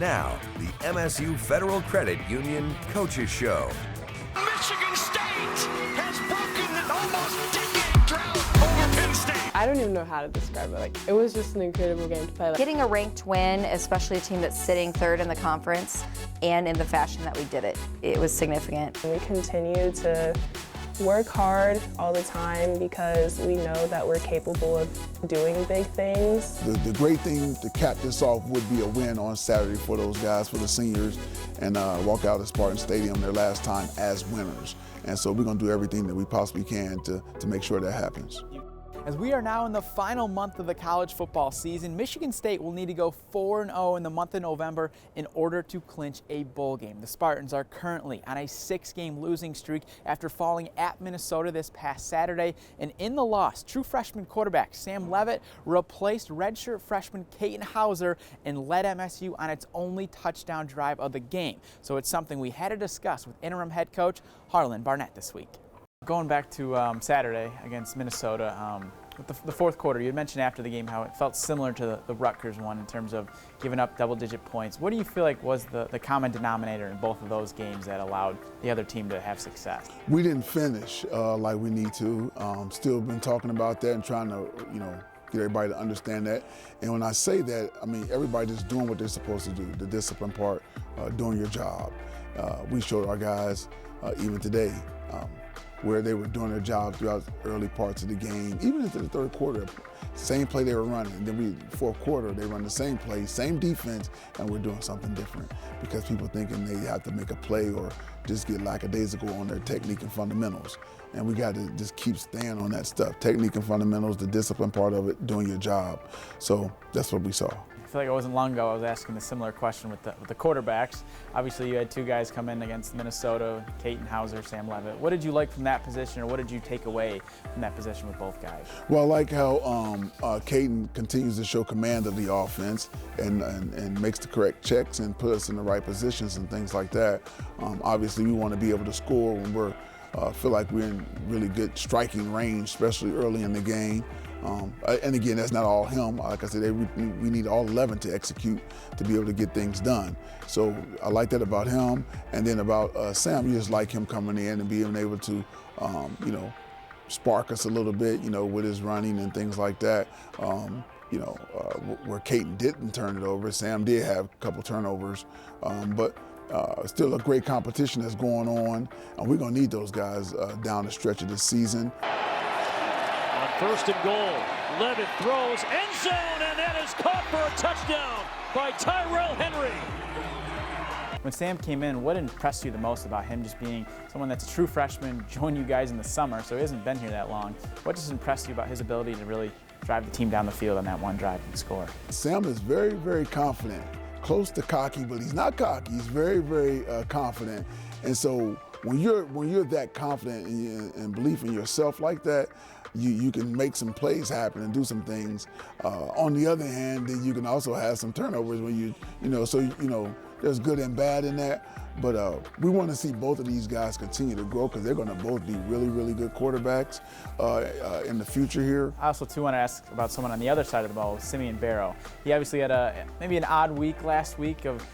Now, the MSU Federal Credit Union Coaches Show. Michigan State has broken an almost decade drought over Penn State. I don't even know how to describe it. It was just an incredible game to play. Getting a ranked win, especially a team that's sitting third in the conference, and in the fashion that we did it, it was significant. We continue to work hard all the time because we know that we're capable of doing big things. The great thing to cap this off would be a win on Saturday for those guys, for the seniors, and walk out of Spartan Stadium their last time as winners. And so we're going to do everything that we possibly can to make sure that happens. As we are now in the final month of the college football season, Michigan State will need to go 4-0 in the month of November in order to clinch a bowl game. The Spartans are currently on a 6-game losing streak after falling at Minnesota this past Saturday. And in the loss, true freshman quarterback Sam Leavitt replaced redshirt freshman Katin Hauser and led MSU on its only touchdown drive of the game. So it's something we had to discuss with interim head coach Harlan Barnett this week. Going back to Saturday against Minnesota, with the fourth quarter, you had mentioned after the game how it felt similar to the Rutgers one in terms of giving up double-digit points. What do you feel like was the common denominator in both of those games that allowed the other team to have success? We didn't finish like we need to. Still been talking about that and trying to, get everybody to understand that. And when I say that, I mean everybody just doing what they're supposed to do, the discipline part, doing your job. We showed our guys even today where they were doing their job throughout the early parts of the game, even into the third quarter. Same play they were running. And then fourth quarter, they run the same play, same defense, and we're doing something different because people thinking they have to make a play or just get lackadaisical on their technique and fundamentals. And we got to just keep staying on that stuff. Technique and fundamentals, the discipline part of it, doing your job. So that's what we saw. I feel like it wasn't long ago I was asking a similar question with the quarterbacks. Obviously you had two guys come in against Minnesota, Katin Hauser, Sam Leavitt. What did you like from that position, or what did you take away from that position with both guys? Well, I like how Katin continues to show command of the offense and makes the correct checks and put us in the right positions and things like that. Obviously we want to be able to score when we're feel like we're in really good striking range, especially early in the game. And again, that's not all him. Like I said, we need all 11 to execute to be able to get things done. So I like that about him. And then about Sam, you just like him coming in and being able to, spark us a little bit, with his running and things like that. Where Katin didn't turn it over, Sam did have a couple turnovers, but still a great competition that's going on, and we're going to need those guys down the stretch of the season. On first and goal, Leavitt throws, end zone, and that is caught for a touchdown by Tyrell Henry. When Sam came in, what impressed you the most about him just being someone that's a true freshman, joined you guys in the summer, so he hasn't been here that long? What just impressed you about his ability to really drive the team down the field on that one drive and score? Sam is very, very confident. Close to cocky, but he's not cocky. He's very, very confident. And so when you're that confident and belief in yourself like that, you can make some plays happen and do some things. On the other hand, then you can also have some turnovers when there's good and bad in that. But we want to see both of these guys continue to grow because they're going to both be really, really good quarterbacks in the future here. I also, too, want to ask about someone on the other side of the ball, Simeon Barrow. He obviously had maybe an odd week last week of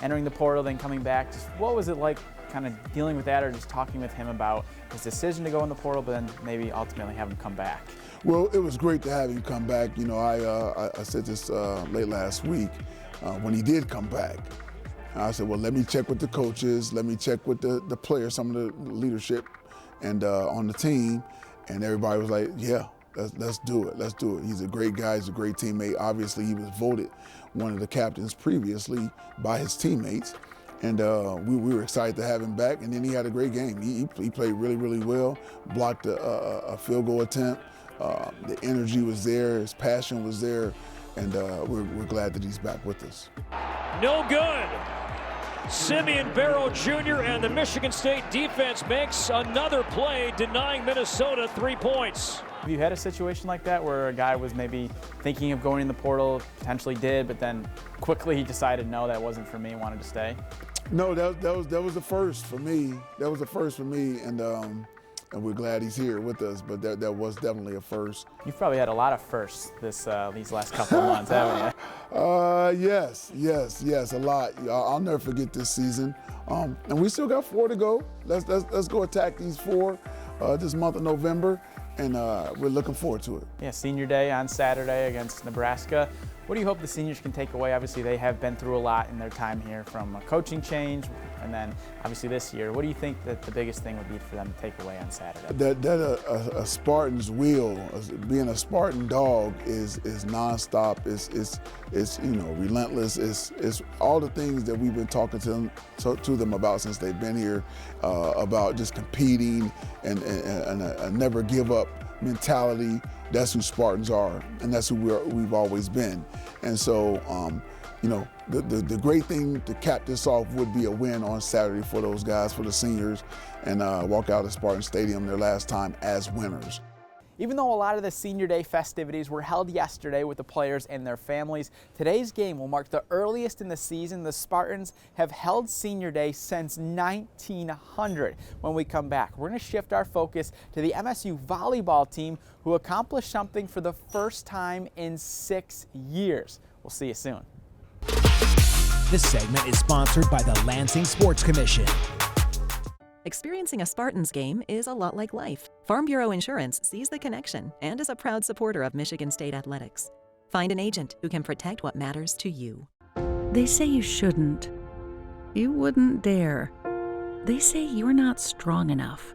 entering the portal, then coming back. Just what was it like kind of dealing with that, or just talking with him about his decision to go in the portal, but then maybe ultimately have him come back? Well, it was great to have him come back. I said this late last week when he did come back. I said, well, let me check with the coaches, let me check with the players, some of the leadership and on the team, and everybody was like, yeah, let's do it, let's do it. He's a great guy, he's a great teammate. Obviously, he was voted one of the captains previously by his teammates, and we were excited to have him back, and then he had a great game. He played really, really well, blocked a field goal attempt. The energy was there, his passion was there, and we're glad that he's back with us. No good. Simeon Barrow Jr. and the Michigan State defense makes another play, denying Minnesota 3 points. Have you had a situation like that where a guy was maybe thinking of going in the portal, potentially did, but then quickly he decided, no, that wasn't for me, wanted to stay? No, that was the first for me. That was the first for me, and and we're glad he's here with us. But that was definitely a first. You've probably had a lot of firsts these last couple of months, haven't you? Yes, a lot. I'll never forget this season. And we still got 4 to go. Let's go attack these 4 this month of November, and we're looking forward to it. Yeah, Senior Day on Saturday against Nebraska. What do you hope the seniors can take away? Obviously, they have been through a lot in their time here, from a coaching change, and then obviously this year. What do you think that the biggest thing would be for them to take away on Saturday? That a Spartan's will, being a Spartan dog, is nonstop. It's relentless. It's all the things that we've been talking to them about since they've been here, about just competing and a never give up mentality. That's who Spartans are, and that's who we've always been. And so, the great thing to cap this off would be a win on Saturday for those guys, for the seniors, and walk out of Spartan Stadium their last time as winners. Even though a lot of the Senior Day festivities were held yesterday with the players and their families, today's game will mark the earliest in the season the Spartans have held Senior Day since 1900. When we come back, we're going to shift our focus to the MSU volleyball team, who accomplished something for the first time in 6 years. We'll see you soon. This segment is sponsored by the Lansing Sports Commission. Experiencing a Spartans game is a lot like life. Farm Bureau Insurance sees the connection and is a proud supporter of Michigan State athletics. Find an agent who can protect what matters to you. They say you shouldn't. You wouldn't dare. They say you're not strong enough.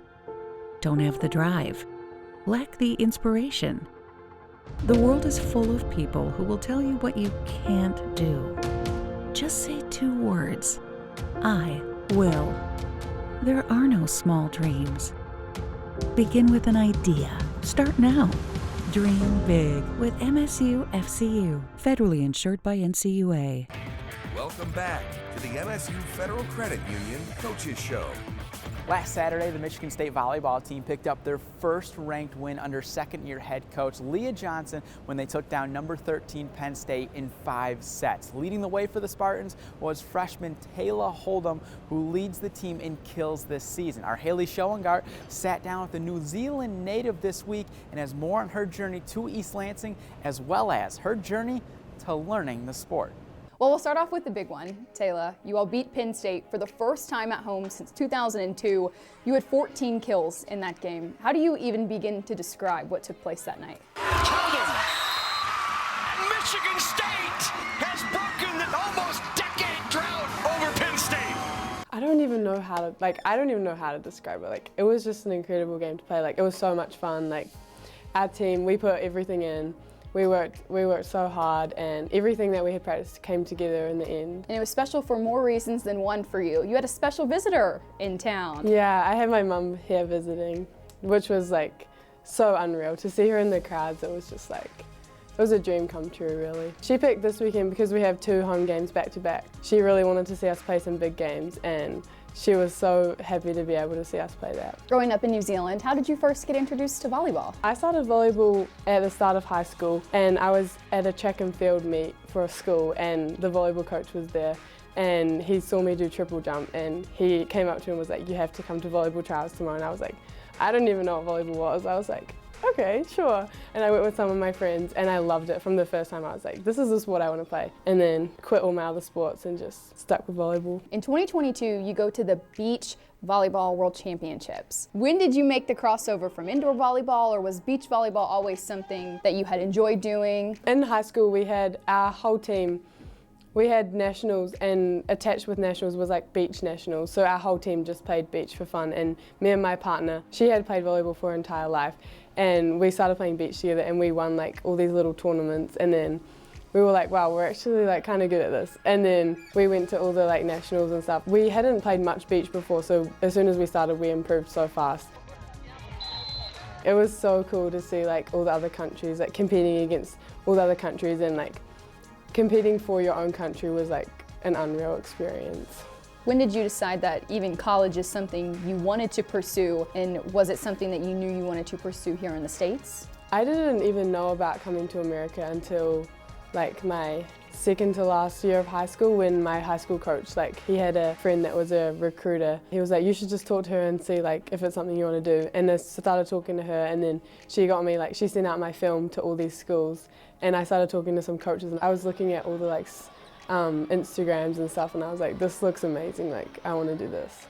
Don't have the drive. Lack the inspiration. The world is full of people who will tell you what you can't do. Just say 2 words. I will. There are no small dreams. Begin with an idea. Start now. Dream big with MSU FCU. Federally insured by NCUA. Welcome back to the MSU Federal Credit Union Coaches Show. Last Saturday, the Michigan State volleyball team picked up their first ranked win under second-year head coach Leah Johnson when they took down number 13 Penn State in 5 sets. Leading the way for the Spartans was freshman Taylor Hold'em, who leads the team in kills this season. Our Haley Schoengart sat down with the New Zealand native this week and has more on her journey to East Lansing, as well as her journey to learning the sport. Well, we'll start off with the big one. Taylor, you all beat Penn State for the first time at home since 2002. You had 14 kills in that game. How do you even begin to describe what took place that night? Michigan State has broken an almost decade drought over Penn State. I don't even know how to describe it. It was just an incredible game to play. It was so much fun. Our team, we put everything in. We worked so hard, and everything that we had practiced came together in the end. And it was special for more reasons than one for you. You had a special visitor in town. Yeah, I had my mum here visiting, which was so unreal. To see her in the crowds, it was just it was a dream come true, really. She picked this weekend because we have 2 home games back to back. She really wanted to see us play some big games, and she was so happy to be able to see us play that. Growing up in New Zealand, how did you first get introduced to volleyball? I started volleyball at the start of high school, and I was at a track and field meet for a school, and the volleyball coach was there, and he saw me do triple jump, and he came up to me and was like, "You have to come to volleyball trials tomorrow." And I was like, I don't even know what volleyball was. I was like, okay, sure. And I went with some of my friends, and I loved it from the first time. I was like, this is just what I want to play. And then quit all my other sports and just stuck with volleyball. In 2022, you go to the Beach Volleyball World Championships. When did you make the crossover from indoor volleyball, or was beach volleyball always something that you had enjoyed doing? In high school, we had our whole team. We had nationals, and attached with nationals was beach nationals. So our whole team just played beach for fun. And me and my partner, she had played volleyball for her entire life. And we started playing beach together, and we won all these little tournaments. And then we were like, wow, we're actually kind of good at this. And then we went to all the nationals and stuff. We hadn't played much beach before, so as soon as we started, we improved so fast. It was so cool to see all the other countries, competing against all the other countries, and competing for your own country was an unreal experience. When did you decide that even college is something you wanted to pursue, and was it something that you knew you wanted to pursue here in the States? I didn't even know about coming to America until my second to last year of high school when my high school coach, he had a friend that was a recruiter. He was like, you should just talk to her and see if it's something you want to do. And I started talking to her, and then she got me, she sent out my film to all these schools, and I started talking to some coaches, and I was looking at all the Instagrams and stuff, and I was like, this looks amazing, I want to do this.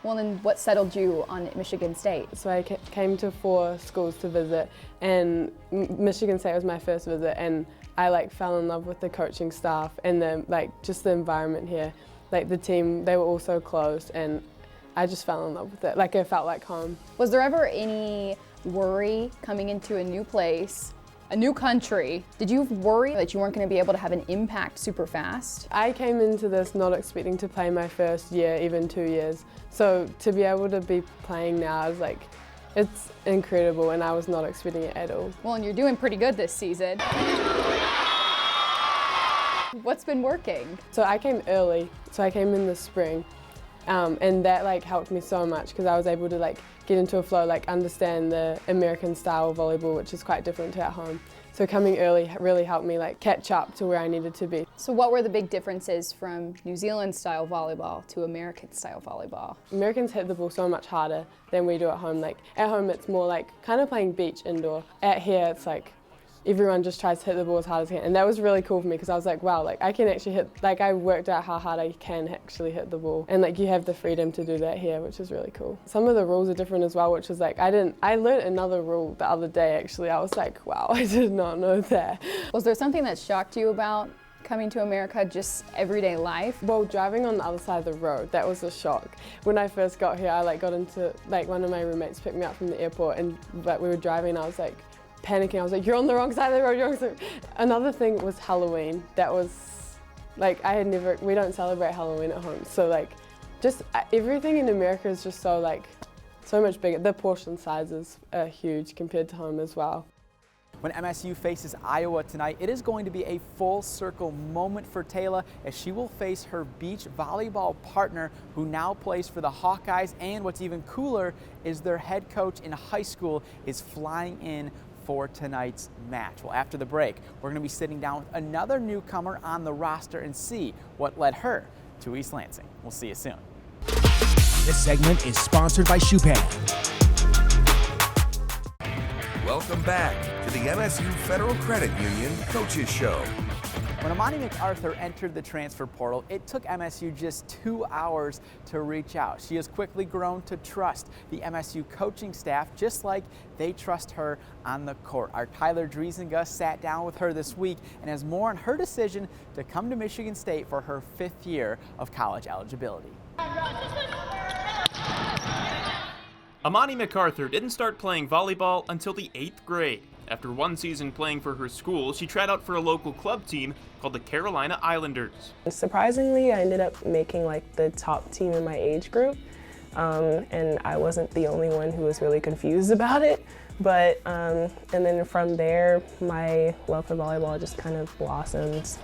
Well, then what settled you on Michigan State? So I came to 4 schools to visit, and Michigan State was my first visit, and I fell in love with the coaching staff and just the environment here. The team, they were all so close, and I just fell in love with it. It felt like home. Was there ever any worry coming into a new place, a new country? Did you worry that you weren't going to be able to have an impact super fast? I came into this not expecting to play my first year, even 2 years. So to be able to be playing now is it's incredible, and I was not expecting it at all. Well, and you're doing pretty good this season. What's been working? So I came early, so I came in the spring, and that helped me so much because I was able to get into a flow, understand the American style of volleyball, which is quite different to at home. So coming early really helped me catch up to where I needed to be. So what were the big differences from New Zealand style volleyball to American style volleyball? Americans hit the ball so much harder than we do at home. At home it's more kind of playing beach indoor. At here it's everyone just tries to hit the ball as hard as they can. And that was really cool for me because I was like, wow, I can actually hit, I worked out how hard I can actually hit the ball. And you have the freedom to do that here, which is really cool. Some of the rules are different as well, which is I learned another rule the other day actually. I was like, wow, I did not know that. Was there something that shocked you about coming to America, just everyday life? Well, driving on the other side of the road, that was a shock. When I first got here, I got into, one of my roommates picked me up from the airport, and we were driving and I was panicking. I was like, you're on the wrong side of the road, you're on the wrong side. Another thing was Halloween. That was, we don't celebrate Halloween at home. So just everything in America is just so so much bigger. The portion sizes are huge compared to home as well. When MSU faces Iowa tonight, it is going to be a full circle moment for Taylor as she will face her beach volleyball partner who now plays for the Hawkeyes, and what's even cooler is their head coach in high school is flying in for tonight's match. Well, after the break, we're going to be sitting down with another newcomer on the roster and see what led her to East Lansing. We'll see you soon. This segment is sponsored by Shoepad. Welcome back to the MSU Federal Credit Union Coaches Show. When Amani MacArthur entered the transfer portal, it took MSU just 2 hours to reach out. She has quickly grown to trust the MSU coaching staff, just like they trust her on the court. Our Tyler Driesinga sat down with her this week and has more on her decision to come to Michigan State for her 5th year of college eligibility. Amani MacArthur didn't start playing volleyball until the 8th grade. After 1 season playing for her school, she tried out for a local club team called the Carolina Islanders. Surprisingly, I ended up making the top team in my age group, and I wasn't the only one who was really confused about it. But and then from there, my love for volleyball just kind of blossomed.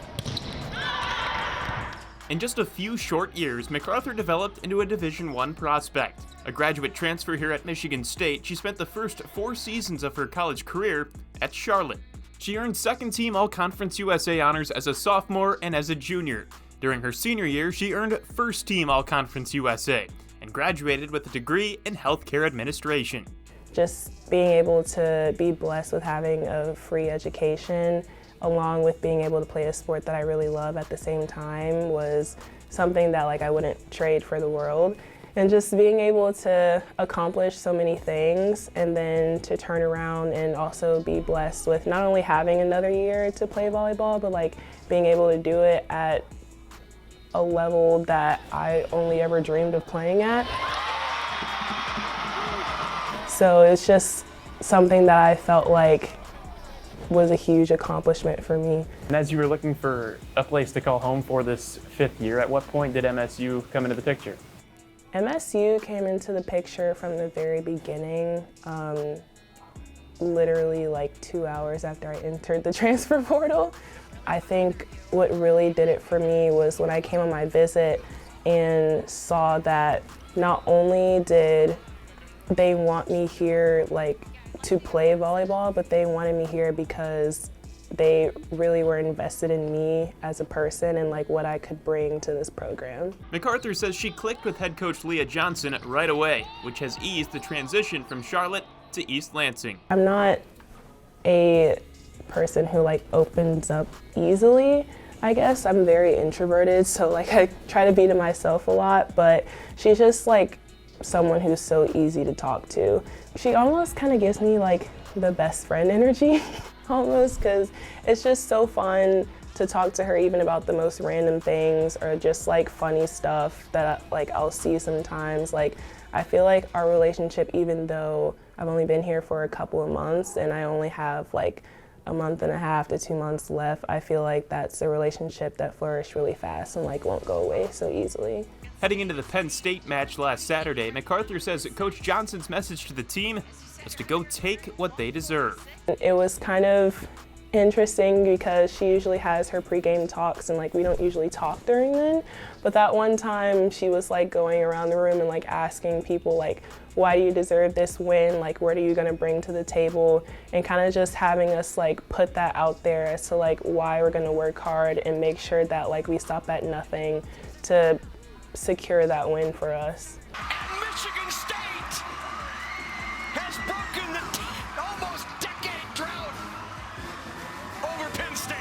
In just a few short years, MacArthur developed into a Division I prospect. A graduate transfer here at Michigan State, she spent the first 4 seasons of her college career at Charlotte. She earned second-team All-Conference USA honors as a sophomore and as a junior. During her senior year, she earned first-team All-Conference USA and graduated with a degree in healthcare administration. Just being able to be blessed with having a free education, along with being able to play a sport that I really love at the same time, was something that I wouldn't trade for the world. And just being able to accomplish so many things and then to turn around and also be blessed with not only having another year to play volleyball, but being able to do it at a level that I only ever dreamed of playing at. So it's just something that I felt was a huge accomplishment for me. And as you were looking for a place to call home for this 5th year, at what point did MSU come into the picture? MSU came into the picture from the very beginning, literally 2 hours after I entered the transfer portal. I think what really did it for me was when I came on my visit and saw that not only did they want me here to play volleyball, but they wanted me here because they really were invested in me as a person and like what I could bring to this program. MacArthur says she clicked with head coach Leah Johnson right away, which has eased the transition from Charlotte to East Lansing. I'm not a person who like opens up easily. I guess I'm very introverted, so like I try to be to myself a lot, but she's just like someone who's so easy to talk to. She almost kind of gives me like the best friend energy almost, because it's just so fun to talk to her even about the most random things or just like funny stuff that like I'll see sometimes. Like I feel like our relationship, even though I've only been here for a couple of months and I only have like a month and a half to 2 months left, I feel like that's a relationship that flourished really fast and like won't go away so easily. Heading into the Penn State match last Saturday, MacArthur says that Coach Johnson's message to the team was to go take what they deserve. It was kind of interesting because she usually has her pregame talks and like we don't usually talk during then, but that one time she was like going around the room and like asking people like, why do you deserve this win? Like, what are you gonna bring to the table? And kind of just having us like put that out there as to like why we're gonna work hard and make sure that like we stop at nothing to secure that win for us. Michigan State has broken the almost decade drought over Penn State.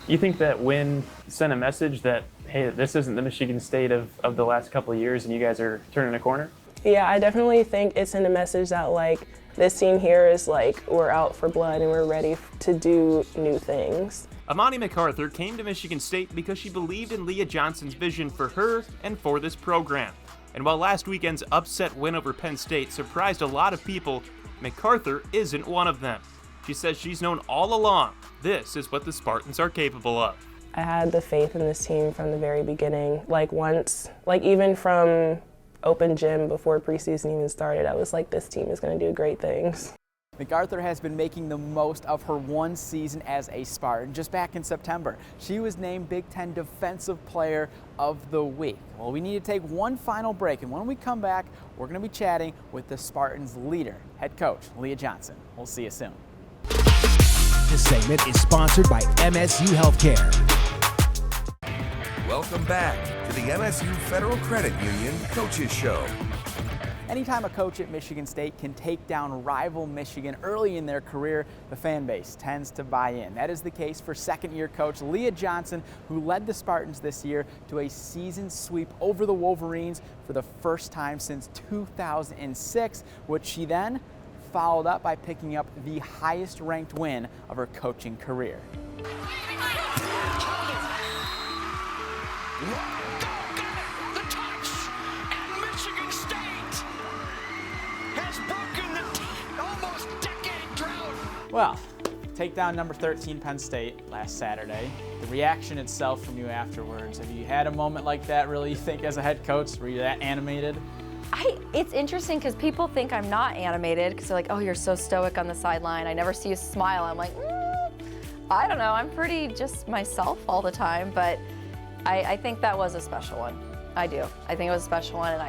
You think that win sent a message that, hey, this isn't the Michigan State of the last couple of years and you guys are turning a corner? Yeah, I definitely think it sent a message that like this team here is like we're out for blood and we're ready to do new things. Amani MacArthur came to Michigan State because she believed in Leah Johnson's vision for her and for this program. And while last weekend's upset win over Penn State surprised a lot of people, MacArthur isn't one of them. She says she's known all along this is what the Spartans are capable of. I had the faith in this team from the very beginning. Like once, like even from open gym before preseason even started, I was like, this team is going to do great things. MacArthur has been making the most of her one season as a Spartan. Just back in September, she was named Big Ten Defensive Player of the Week. Well, we need to take one final break, and when we come back, we're going to be chatting with the Spartans' leader, head coach Leah Johnson. We'll see you soon. This segment is sponsored by MSU Healthcare. Welcome back to the MSU Federal Credit Union Coaches Show. Anytime a coach at Michigan State can take down rival Michigan early in their career, the fan base tends to buy in. That is the case for second-year coach Leah Johnson, who led the Spartans this year to a season sweep over the Wolverines for the first time since 2006, which she then followed up by picking up the highest-ranked win of her coaching career. Well, takedown number 13 Penn State last Saturday. The reaction itself from you afterwards, have you had a moment like that really, you think, as a head coach? Were you that animated? It's interesting because people think I'm not animated because they're like, oh, you're so stoic on the sideline. I never see you smile. I'm like, I don't know. I'm pretty just myself all the time, but I think that was a special one. I do. I think it was a special one, and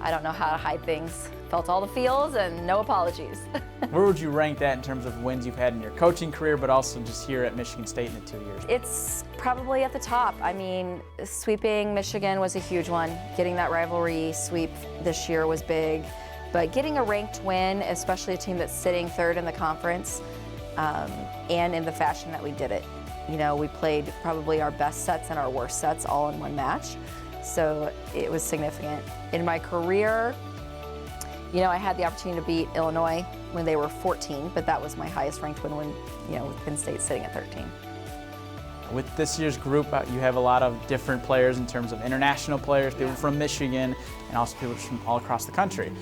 I don't know how to hide things. Felt all the feels and no apologies. Where would you rank that in terms of wins you've had in your coaching career, but also just here at Michigan State in the 2 years? It's probably at the top. I mean, sweeping Michigan was a huge one. Getting that rivalry sweep this year was big. But getting a ranked win, especially a team that's sitting third in the conference, and in the fashion that we did it. You know, we played probably our best sets and our worst sets all in one match. So it was significant. In my career, you know, I had the opportunity to beat Illinois when they were 14, but that was my highest ranked win when, you know, with Penn State sitting at 13. With this year's group, you have a lot of different players in terms of international players, people from Michigan, and also people from all across the country.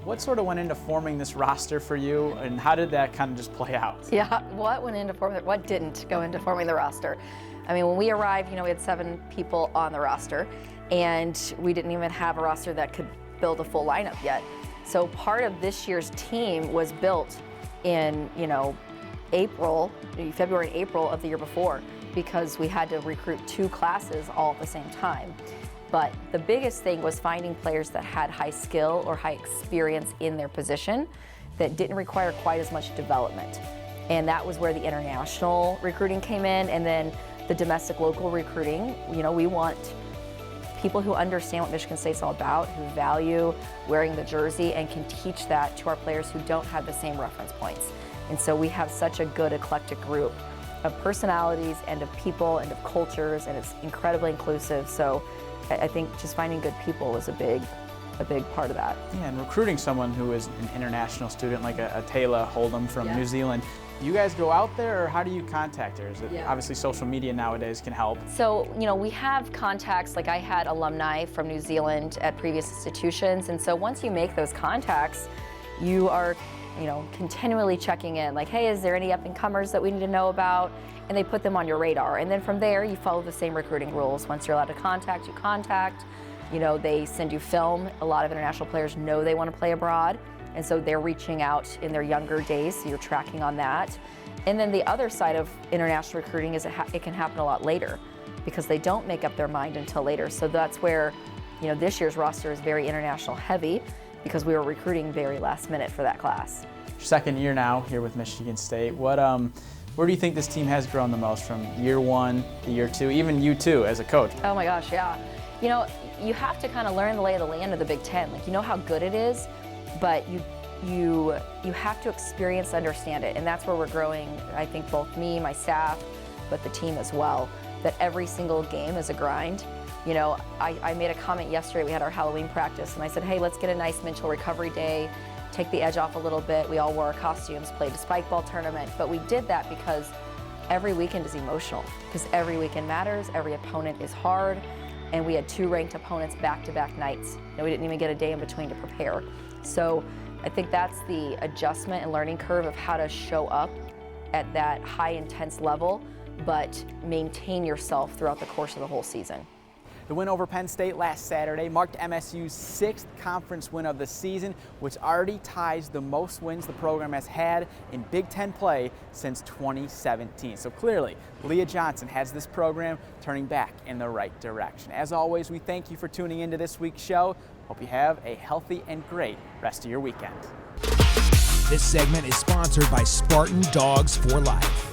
What sort of went into forming this roster for you, and how did that kind of just play out? Yeah, what went into forming, what didn't go into forming the roster? I mean, when we arrived, you know, we had 7 people on the roster, and we didn't even have a roster that could build a full lineup yet. So part of this year's team was built in, you know, February and April of the year before, because we had to recruit 2 classes all at the same time. But the biggest thing was finding players that had high skill or high experience in their position that didn't require quite as much development. And that was where the international recruiting came in, and then the domestic local recruiting. You know, we want people who understand what Michigan State's all about, who value wearing the jersey and can teach that to our players who don't have the same reference points. And so we have such a good eclectic group of personalities and of people and of cultures, and it's incredibly inclusive. So I think just finding good people was a big part of that. Yeah, and recruiting someone who is an international student like a Taylor Hold'em from New Zealand, you guys go out there, or how do you contact her? Is it, obviously social media nowadays can help. So, you know, we have contacts, like I had alumni from New Zealand at previous institutions, and so once you make those contacts, you are, you know, continually checking in, like, hey, is there any up-and-comers that we need to know about? And they put them on your radar. And then from there, you follow the same recruiting rules. Once you're allowed to contact, you contact. You know, they send you film. A lot of international players know they want to play abroad, and so they're reaching out in their younger days, so you're tracking on that. And then the other side of international recruiting is it can happen a lot later because they don't make up their mind until later. So that's where, you know, this year's roster is very international heavy because we were recruiting very last minute for that class. Second year now here with Michigan State. Where do you think this team has grown the most from year one to year two, even you too as a coach? Oh my gosh, yeah. You know, you have to kind of learn the lay of the land of the Big Ten. Like, you know how good it is, but you have to experience, understand it, and that's where we're growing. I think both me, my staff, but the team as well, that every single game is a grind. You know, I made a comment yesterday, we had our Halloween practice, and I said, hey, let's get a nice mental recovery day, take the edge off a little bit. We all wore our costumes, played a spike ball tournament, but we did that because every weekend is emotional, because every weekend matters, every opponent is hard, and we had 2 ranked opponents back-to-back nights. You know, we didn't even get a day in between to prepare. So I think that's the adjustment and learning curve of how to show up at that high intense level, but maintain yourself throughout the course of the whole season. The win over Penn State last Saturday marked MSU's 6th conference win of the season, which already ties the most wins the program has had in Big Ten play since 2017. So clearly, Leah Johnson has this program turning back in the right direction. As always, we thank you for tuning into this week's show. Hope you have a healthy and great rest of your weekend. This segment is sponsored by Spartan Dogs for Life.